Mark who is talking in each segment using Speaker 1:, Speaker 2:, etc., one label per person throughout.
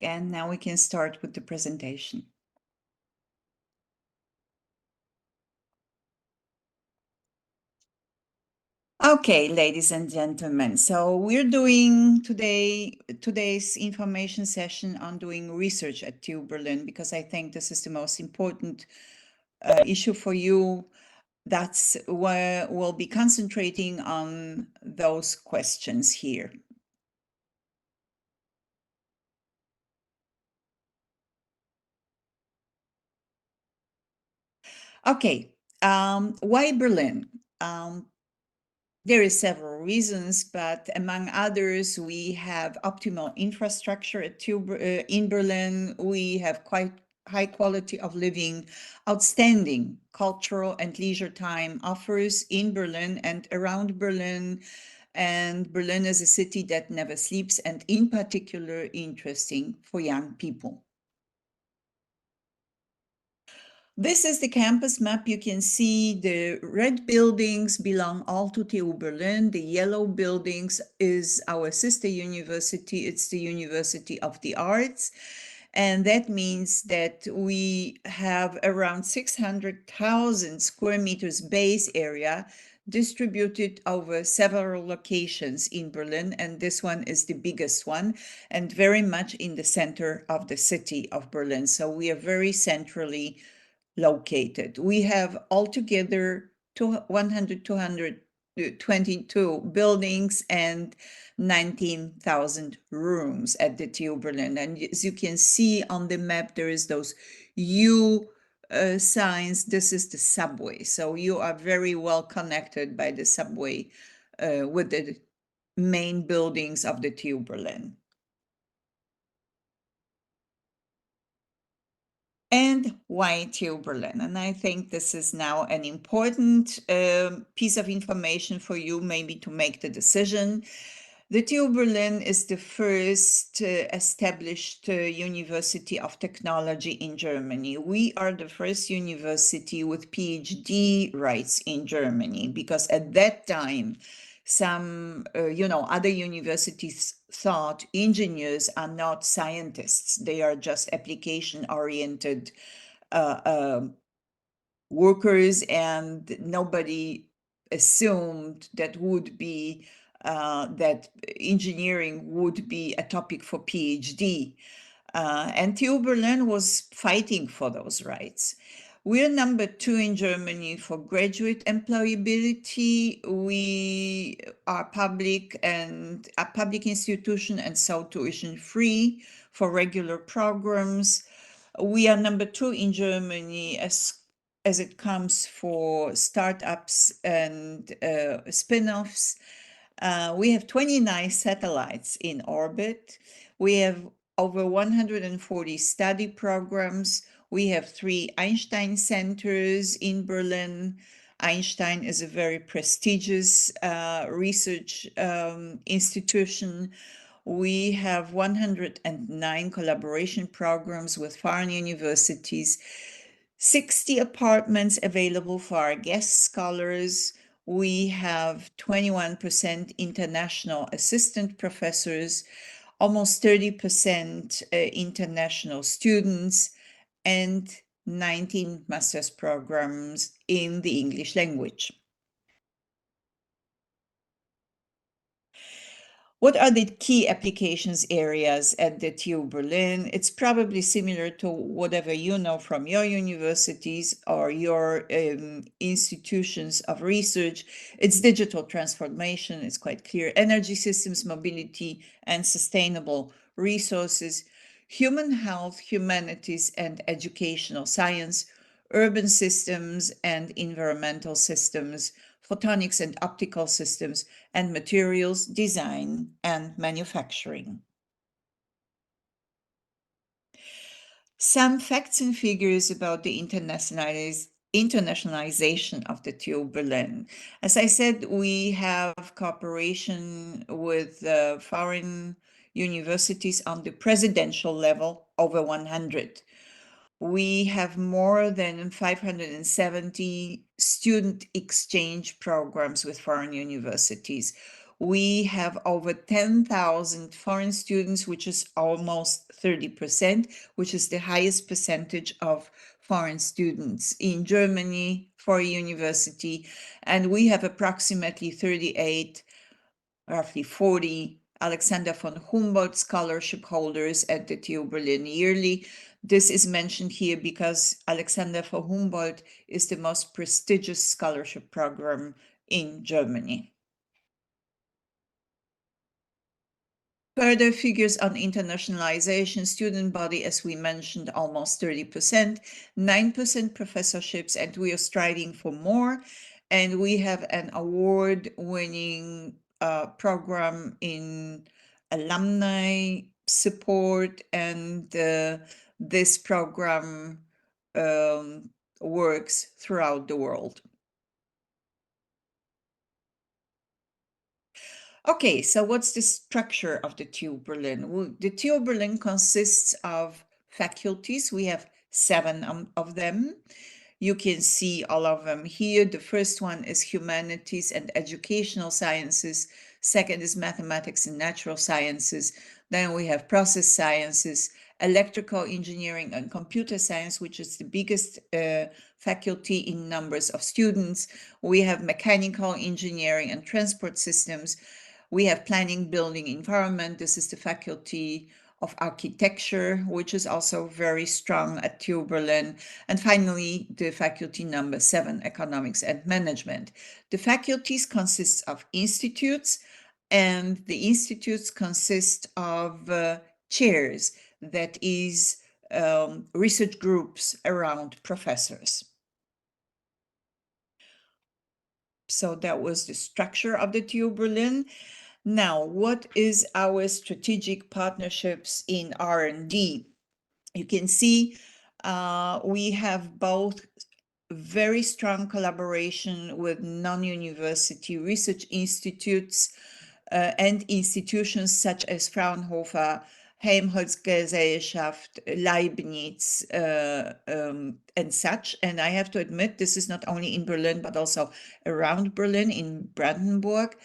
Speaker 1: And now we can start with the presentation. Okay, ladies and gentlemen, so we're doing today's information session on doing research at TU Berlin because I think this is the most important issue for you. That's where we'll be concentrating on those questions here. Okay, why Berlin? There is several reasons, but among others, we have optimal infrastructure in Berlin. We have quite high quality of living, outstanding cultural and leisure time offers in Berlin and around Berlin. And Berlin is a city that never sleeps, and in particular, interesting for young people. This is the campus map. You can see the red buildings belong all to TU Berlin. The yellow buildings is our sister university. It's the University of the Arts. And that means that we have around 600,000 square meters base area distributed over several locations in Berlin. And this one is the biggest one and very much in the center of the city of Berlin. So we are very centrally located. We have altogether 222 buildings and 19,000 rooms at the TU Berlin. And as you can see on the map, there is those U signs. This is the subway. So you are very well connected by the subway with the main buildings of the TU Berlin. And why TU Berlin? And I think this is now an important piece of information for you, maybe to make the decision. The TU Berlin is the first established university of technology in Germany. We are the first university with PhD rights in Germany because at that time, some, other universities thought engineers are not scientists. They are just application-oriented workers, and nobody assumed that engineering would be a topic for PhD. And TU Berlin was fighting for those rights. We're number 2 in Germany for graduate employability. We are a public institution and so tuition free for regular programs. We are number 2 in Germany as it comes for startups and spin-offs. We have 29 satellites in orbit. We have over 140 study programs. We have 3 Einstein centers in Berlin. Einstein is a very prestigious research institution. We have 109 collaboration programs with foreign universities, 60 apartments available for our guest scholars. We have 21% international assistant professors, almost 30% international students, and 19 master's programs in the English language. What are the key applications areas at the TU Berlin? It's probably similar to whatever you know from your universities or your institutions of research. It's digital transformation, it's quite clear. Energy systems, mobility, and sustainable resources, human health, humanities, and educational science, urban systems and environmental systems, photonics and optical systems, and materials design and manufacturing. Some facts and figures about the internationalization of the TU Berlin. As I said, we have cooperation with foreign universities on the presidential level, over 100. We have more than 570 student exchange programs with foreign universities. We have over 10,000 foreign students, which is almost 30%, which is the highest percentage of foreign students in Germany for a university. And we have approximately 38, roughly 40 Alexander von Humboldt scholarship holders at the TU Berlin yearly. This is mentioned here because Alexander von Humboldt is the most prestigious scholarship program in Germany. Further figures on internationalization, student body, as we mentioned, almost 30%, 9% professorships, and we are striving for more. And we have an award-winning program in alumni support, and this program works throughout the world. Okay, so what's the structure of the TU Berlin? The TU Berlin consists of faculties. We have 7 of them. You can see all of them here. The first one is humanities and educational sciences. Second is mathematics and natural sciences. Then we have process sciences, electrical engineering and computer science, which is the biggest faculty in numbers of students. We have mechanical engineering and transport systems. We have planning, building, environment. This is the faculty of architecture, which is also very strong at TU Berlin. And finally, the faculty number 7, economics and management. The faculties consist of institutes, and the institutes consist of chairs, that is, research groups around professors. So that was the structure of the TU Berlin. Now, what is our strategic partnerships in R&D? You can see we have both very strong collaboration with non-university research institutes and institutions such as Fraunhofer, Helmholtz-Gesellschaft, Leibniz, and such. And I have to admit, this is not only in Berlin, but also around Berlin, in Brandenburg.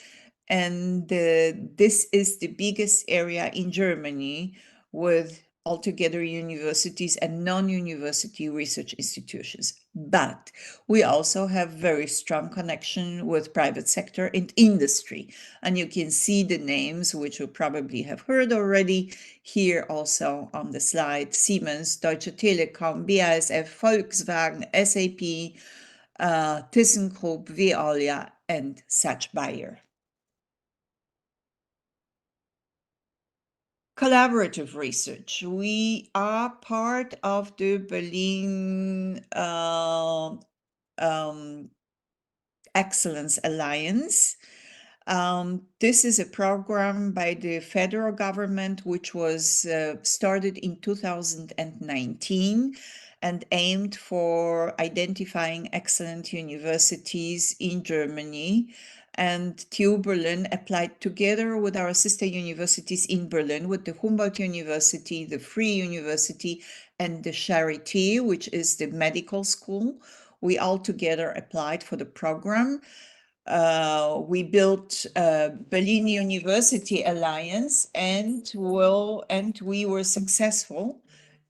Speaker 1: And this is the biggest area in Germany with altogether universities and non-university research institutions. But we also have very strong connection with private sector and industry. And you can see the names, which you probably have heard already, here also on the slide: Siemens, Deutsche Telekom, BASF, Volkswagen, SAP, ThyssenKrupp, Veolia, and such Bayer. Collaborative research. We are part of the Berlin Excellence Alliance. This is a program by the federal government, which was started in 2019 and aimed for identifying excellent universities in Germany. And TU Berlin applied together with our sister universities in Berlin, with the Humboldt University, the Free University, and the Charité, which is the medical school. We all together applied for the program. We built Berlin University Alliance, and we were successful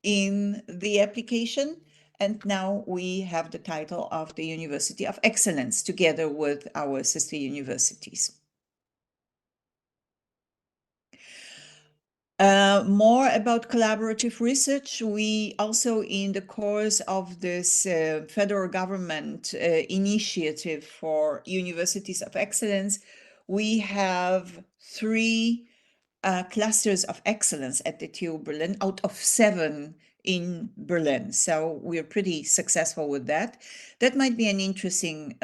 Speaker 1: in the application. And now we have the title of the University of Excellence together with our sister universities. More about collaborative research. We also, in the course of this federal government initiative for universities of excellence, we have 3 clusters of excellence at the TU Berlin out of 7 in Berlin. So we're pretty successful with that. That might be an interesting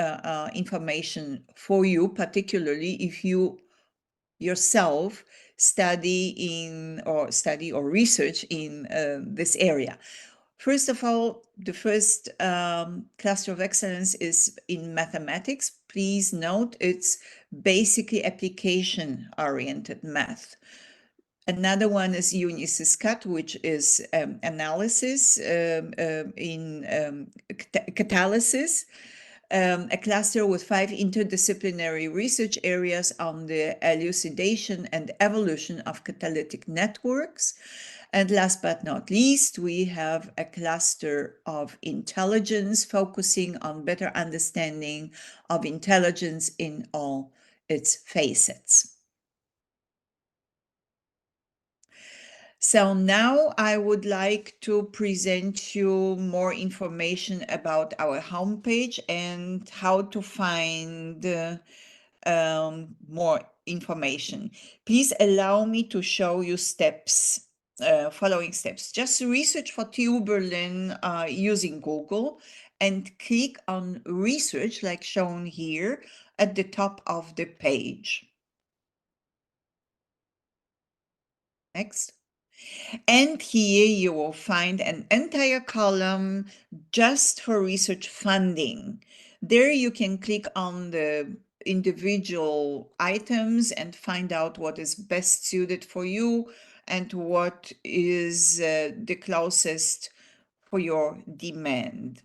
Speaker 1: information for you, particularly if you yourself study or research in this area. First of all, the first cluster of excellence is in mathematics. Please note it's basically application-oriented math. Another one is UNISYSCAT, which is analysis in catalysis. a cluster with 5 interdisciplinary research areas on the elucidation and evolution of catalytic networks. And last but not least, we have a cluster of intelligence focusing on better understanding of intelligence in all its facets. So now I would like to present you more information about our homepage and how to find more information. Please allow me to show you steps, following steps. Just research for TU Berlin using Google and click on research like shown here at the top of the page. Next. And here you will find an entire column just for research funding. There you can click on the individual items and find out what is best suited for you and what is the closest for your demand.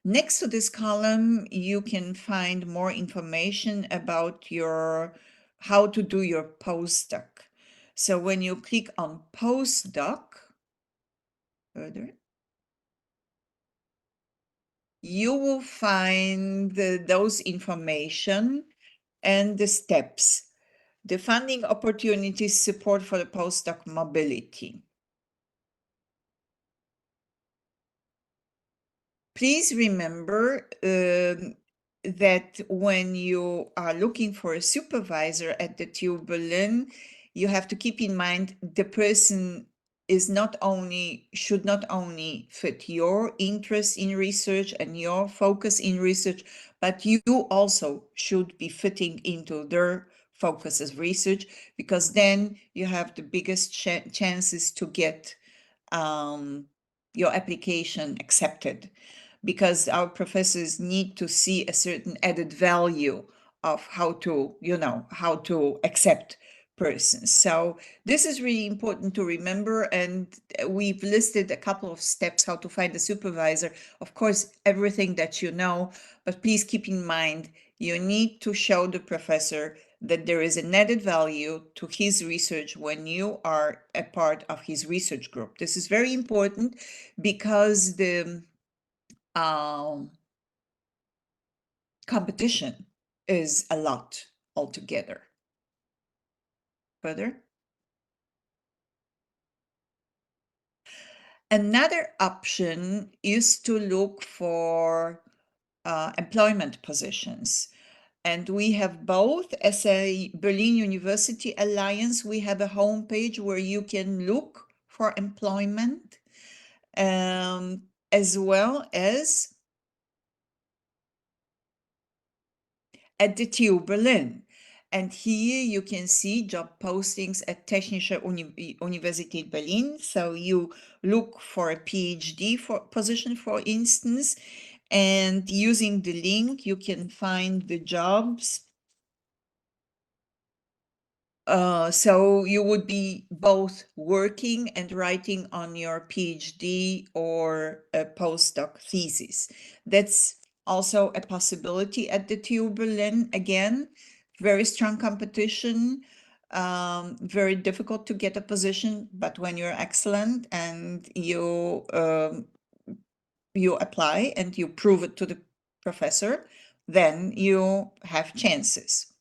Speaker 1: Next to this column, you can find more information about how to do your postdoc. So when you click on postdoc, further, you will find those information and the steps, the funding opportunities, support for the postdoc mobility. Please remember that when you are looking for a supervisor at the TU Berlin, you have to keep in mind the person should not only fit your interest in research and your focus in research, but you also should be fitting into their focus as research, because then you have the biggest chances to get your application accepted, because our professors need to see a certain added value of how to accept persons. So this is really important to remember, and we've listed a couple of steps how to find a supervisor. Of course, everything that you know, but please keep in mind, you need to show the professor that there is an added value to his research when you are a part of his research group. This is very important because the competition is a lot altogether. Further. Another option is to look for employment positions. And we have both. As a Berlin University Alliance, we have a homepage where you can look for employment, as well as at the TU Berlin. And here you can see job postings at Technische Universität Berlin. So you look for a PhD position, for instance, and using the link, you can find the jobs. So you would be both working and writing on your PhD or a postdoc thesis. That's also a possibility at the TU Berlin. Again, very strong competition, very difficult to get a position, but when you're excellent and you apply and you prove it to the professor, then you have chances.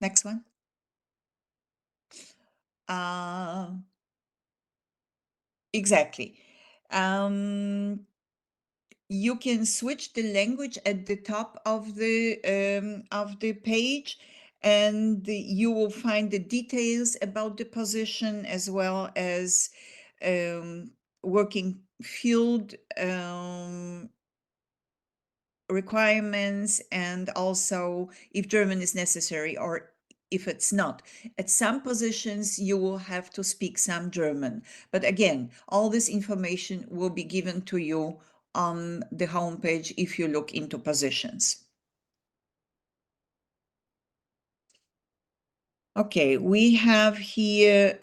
Speaker 1: Next one. Exactly. You can switch the language at the top of the page, and you will find the details about the position as well as working field requirements, and also if German is necessary or if it's not. At some positions, you will have to speak some German. But again, all this information will be given to you on the homepage if you look into positions. Okay, we have here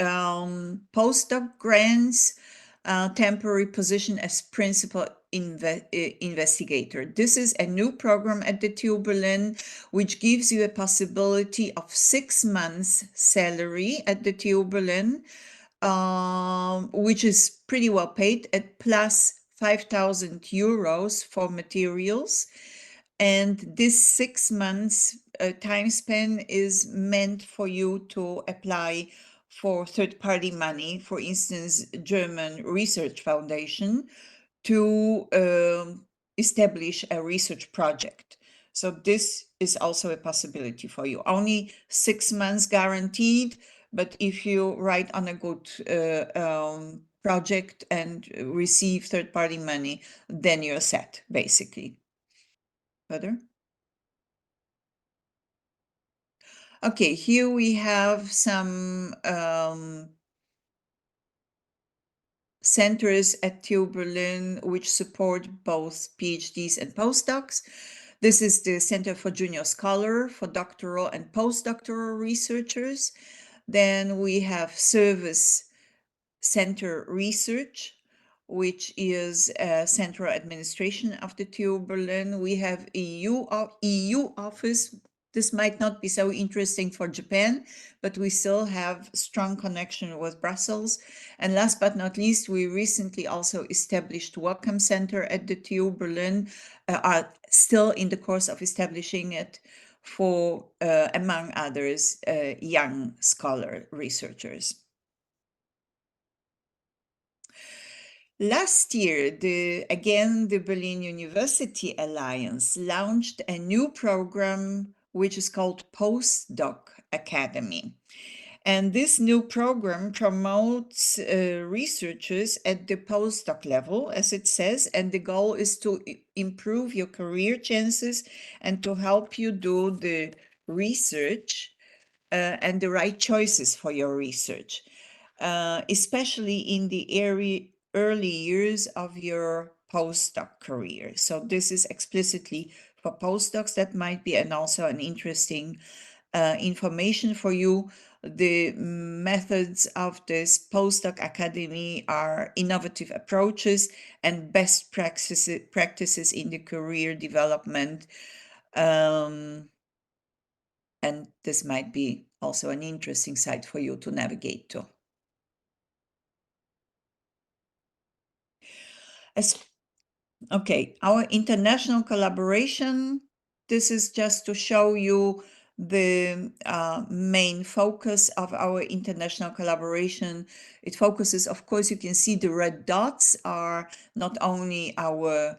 Speaker 1: postdoc grants, temporary position as principal investigator. This is a new program at the TU Berlin, which gives you a possibility of 6 months salary at the TU Berlin, which is pretty well paid, at plus 5,000 euros for materials. And this 6 months time span is meant for you to apply for third-party money, for instance, German Research Foundation, to establish a research project. So this is also a possibility for you. Only 6 months guaranteed, but if you write on a good project and receive third-party money, then you're set, basically. Further? Okay, here we have some centers at TU Berlin which support both PhDs and postdocs. This is the Center for Junior Scholar for doctoral and postdoctoral researchers. Then we have Service Center Research, which is central administration of the TU Berlin. We have EU office. This might not be so interesting for Japan, but we still have strong connection with Brussels. And last but not least, we recently also established Welcome Center at the TU Berlin, are still in the course of establishing it for, among others, young scholar researchers. Last year, the Berlin University Alliance launched a new program which is called Postdoc Academy. And this new program promotes researchers at the postdoc level, as it says, and the goal is to improve your career chances and to help you do the research and the right choices for your research, especially in the early years of your postdoc career. So this is explicitly for postdocs. That might be also an interesting information for you. The methods of this postdoc academy are innovative approaches and best practices in the career development. And this might be also an interesting site for you to navigate to. Okay, our international collaboration, this is just to show you the main focus of our international collaboration. It focuses, of course, you can see the red dots are not only our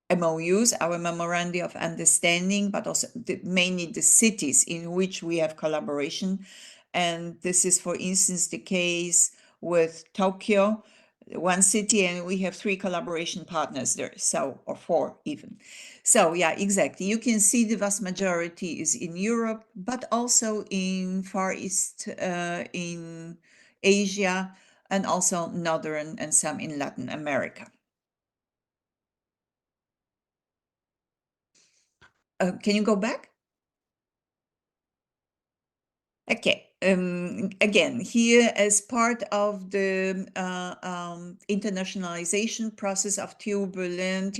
Speaker 1: MOUs, our memoranda of understanding, but also mainly the cities in which we have collaboration. And this is, for instance, the case with Tokyo, one city, and we have 3 collaboration partners there, so, or 4 even. So yeah, exactly. You can see the vast majority is in Europe, but also in Far East, in Asia, and also Northern and some in Latin America. Can you go back? Okay. Again, here as part of the internationalization process of TU Berlin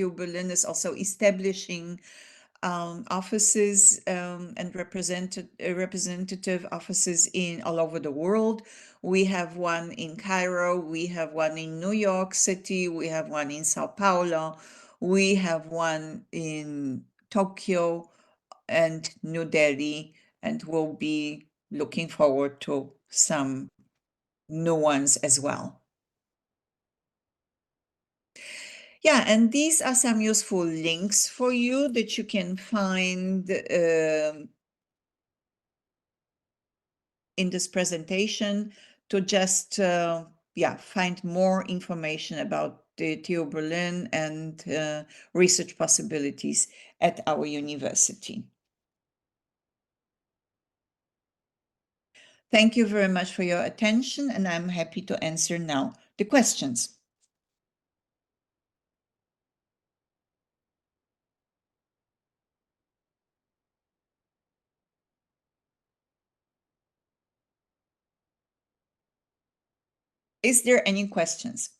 Speaker 1: is also establishing offices and representative offices in all over the world. We have one in Cairo, we have one in New York City, we have one in Sao Paulo, we have one in Tokyo and New Delhi, and we'll be looking forward to some new ones as well. Yeah, and these are some useful links for you that you can find in this presentation to just find more information about the TU Berlin and research possibilities at our university. Thank you very much for your attention, and I'm happy to answer now the questions. Is there any questions?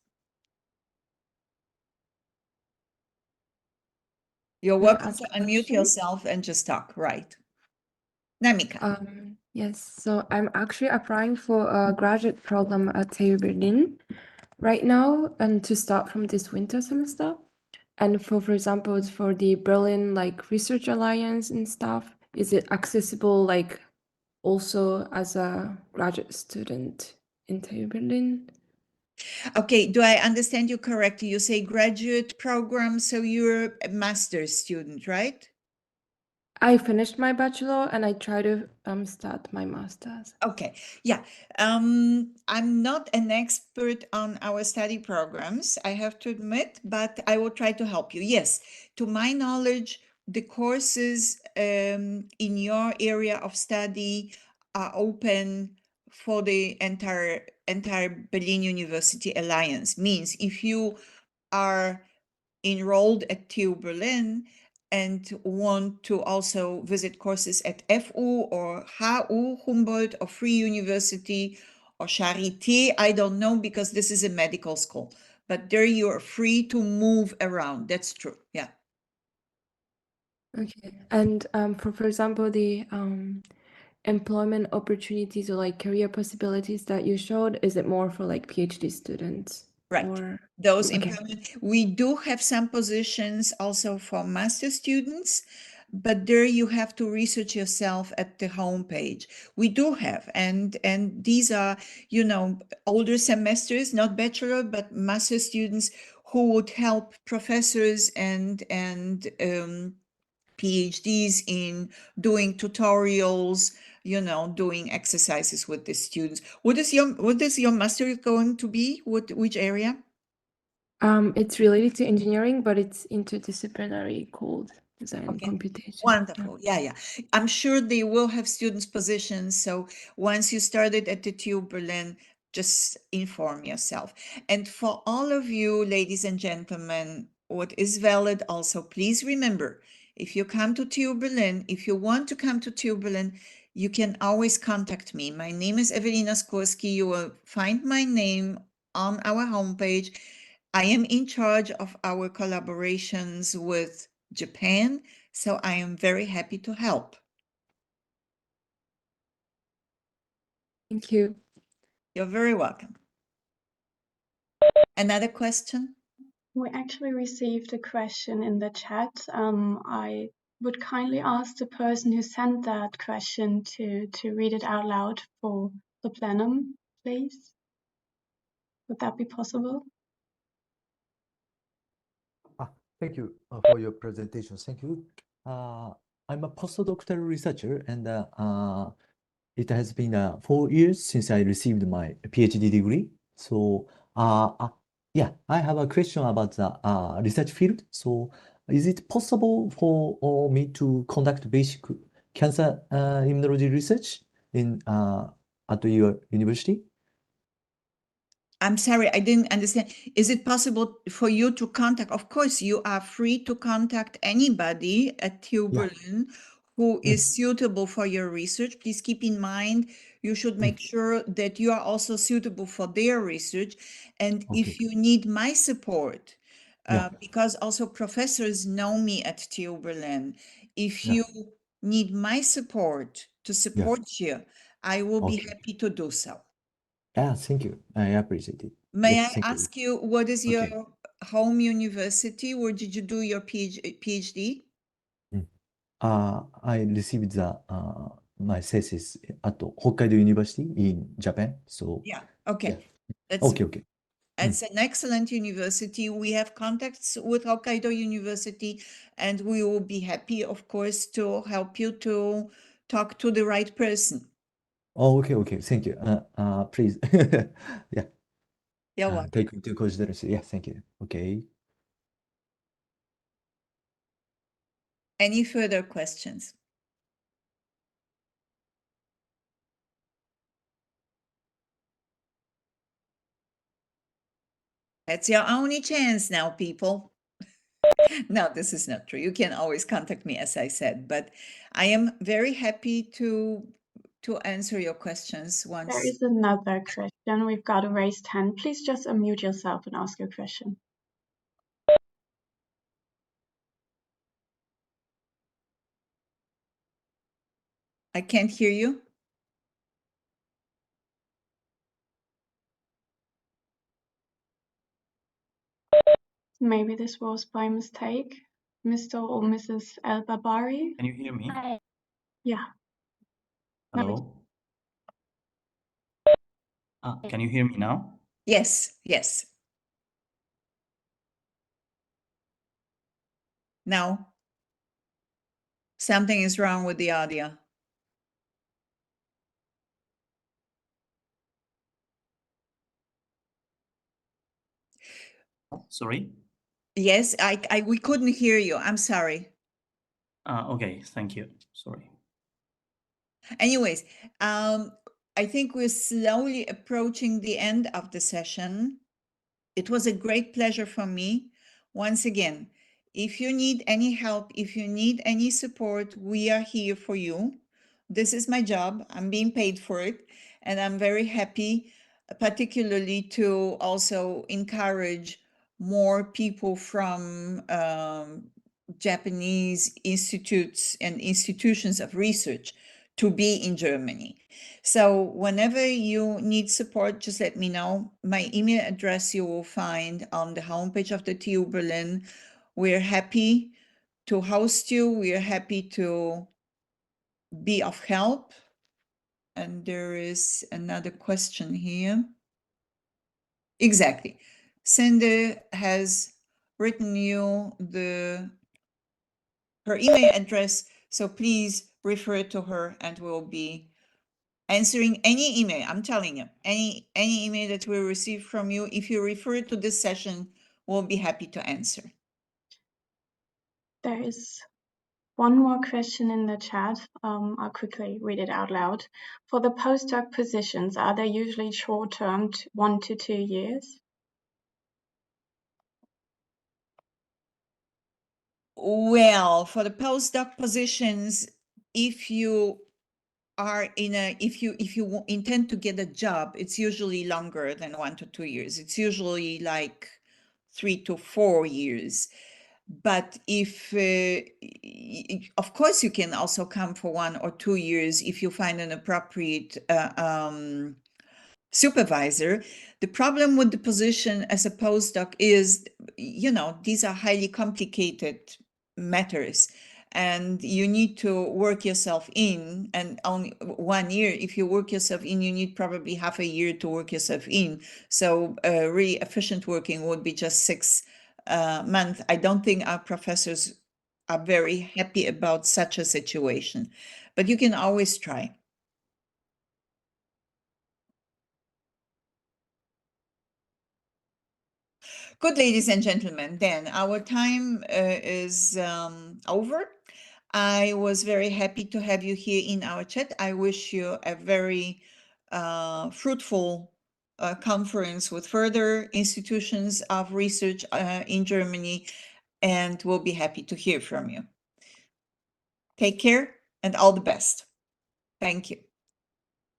Speaker 1: You're welcome to unmute yourself and just talk, right? Namika.
Speaker 2: Yes, so I'm actually applying for a graduate program at TU Berlin right now, and to start from this winter semester. And for example, for the Berlin like Research Alliance and stuff, is it accessible like also as a graduate student in TU Berlin?
Speaker 1: Okay, do I understand you correctly? You say graduate program, so you're a master's student, right?
Speaker 2: I finished my bachelor and I try to start my master's.
Speaker 1: Okay, yeah. I'm not an expert on our study programs, I have to admit, but I will try to help you. Yes, to my knowledge, the courses in your area of study are open for the entire Berlin University Alliance. Means if you are enrolled at TU Berlin and want to also visit courses at FU or HU, Humboldt, or Free University or Charité, I don't know, because this is a medical school. But there you are free to move around. That's true. Yeah.
Speaker 2: Okay. And for example, the employment opportunities or like career possibilities that you showed, is it more for like PhD students?
Speaker 1: Right.
Speaker 2: Or
Speaker 1: Those
Speaker 2: okay.
Speaker 1: employment, we do have some positions also for master students, but there you have to research yourself at the homepage. We do have, and these are, you know, older semesters, not bachelor, but master students who would help professors and PhDs in doing tutorials, you know, doing exercises with the students. What is your master going to be? Which area?
Speaker 2: It's related to engineering, but it's interdisciplinary called design and computation.
Speaker 1: Wonderful. Yeah. I'm sure they will have students positions. So once you started at the TU Berlin, just inform yourself. And for all of you, ladies and gentlemen, what is valid also, please remember, if you come to TU Berlin, if you want to come to TU Berlin, you can always contact me. My name is Ewelina Skorski. You will find my name on our homepage. I am in charge of our collaborations with Japan, so I am very happy to help.
Speaker 2: Thank you.
Speaker 1: You're very welcome. Another question?
Speaker 3: We actually received a question in the chat. I would kindly ask the person who sent that question to read it out loud for the plenum, please. Would that be possible?
Speaker 4: Thank you for your presentation. Thank you. I'm a postdoctoral researcher, and it has been 4 years since I received my PhD degree. So, yeah, I have a question about the research field. So, is it possible for me to conduct basic cancer immunology research in at your university?
Speaker 1: I'm sorry, I didn't understand. Is it possible for you to contact? Of course, you are free to contact anybody at TU Berlin who is suitable for your research. Please keep in mind, you should make sure that you are also suitable for their research. And if you need my support, because also professors know me at TU Berlin, if you need my support to support you, I will be happy to do so.
Speaker 4: Yeah, thank you. I appreciate it.
Speaker 1: May
Speaker 4: Yes,
Speaker 1: I
Speaker 4: thank you.
Speaker 1: ask you, what is your home university? Where did you do your PhD?
Speaker 4: I received my thesis at Hokkaido University in Japan. So
Speaker 1: Yeah, okay.
Speaker 4: yeah.
Speaker 1: That's
Speaker 4: Okay.
Speaker 1: It's an excellent university. We have contacts with Hokkaido University, and we will be happy, of course, to help you to talk to the right person.
Speaker 4: Oh, okay. Thank you. Please. Yeah.
Speaker 1: You're welcome.
Speaker 4: Take into consideration. Yeah, thank you. Okay.
Speaker 1: Any further questions? That's your only chance now, people. No, this is not true. You can always contact me, as I said, but I am very happy to to answer your questions once.
Speaker 3: There is another question. We've got a raised hand. Please just unmute yourself and ask your question.
Speaker 1: I can't hear you.
Speaker 3: Maybe this was by mistake. Mr. or Mrs. El-Babari?
Speaker 5: Can you hear me?
Speaker 3: Yeah. No,
Speaker 5: Hello? Can you hear me now?
Speaker 1: Yes, yes. Now, something is wrong with the audio.
Speaker 5: Sorry?
Speaker 1: Yes, we couldn't hear you. I'm sorry.
Speaker 5: Okay, thank you. Sorry.
Speaker 1: Anyways, I think we're slowly approaching the end of the session. It was a great pleasure for me. Once again, if you need any help, if you need any support, we are here for you. This is my job. I'm being paid for it. And I'm very happy, particularly to also encourage more people from Japanese institutes and institutions of research to be in Germany. So whenever you need support, just let me know. My email address you will find on the homepage of the TU Berlin. We're happy to host you. We're happy to be of help. And there is another question here. Exactly. Cindy has written you her email address, so please refer to her and we'll be answering any email. I'm telling you, any email that we receive from you, if you refer to this session, we'll be happy to answer.
Speaker 3: there is one more question in the chat. I'll quickly read it out loud. For the postdoc positions, are they usually short-term, 1 to 2 years?
Speaker 1: Well, for the postdoc positions, if you are if you intend to get a job, it's usually longer than 1 to 2 years. It's usually like 3 to 4 years. But if, of course, you can also come for 1 or 2 years if you find an appropriate supervisor. The problem with the position as a postdoc is, these are highly complicated matters and you need to work yourself in, and only 1 year, if you work yourself in, you need probably half a year to work yourself in. So really efficient working would be just 6 months. I don't think our professors are very happy about such a situation, but you can always try. Good, ladies and gentlemen, then our time is over. I was very happy to have you here in our chat. I wish you a very fruitful conference with further institutions of research in Germany, and we'll be happy to hear from you. Take care and all the best. Thank you.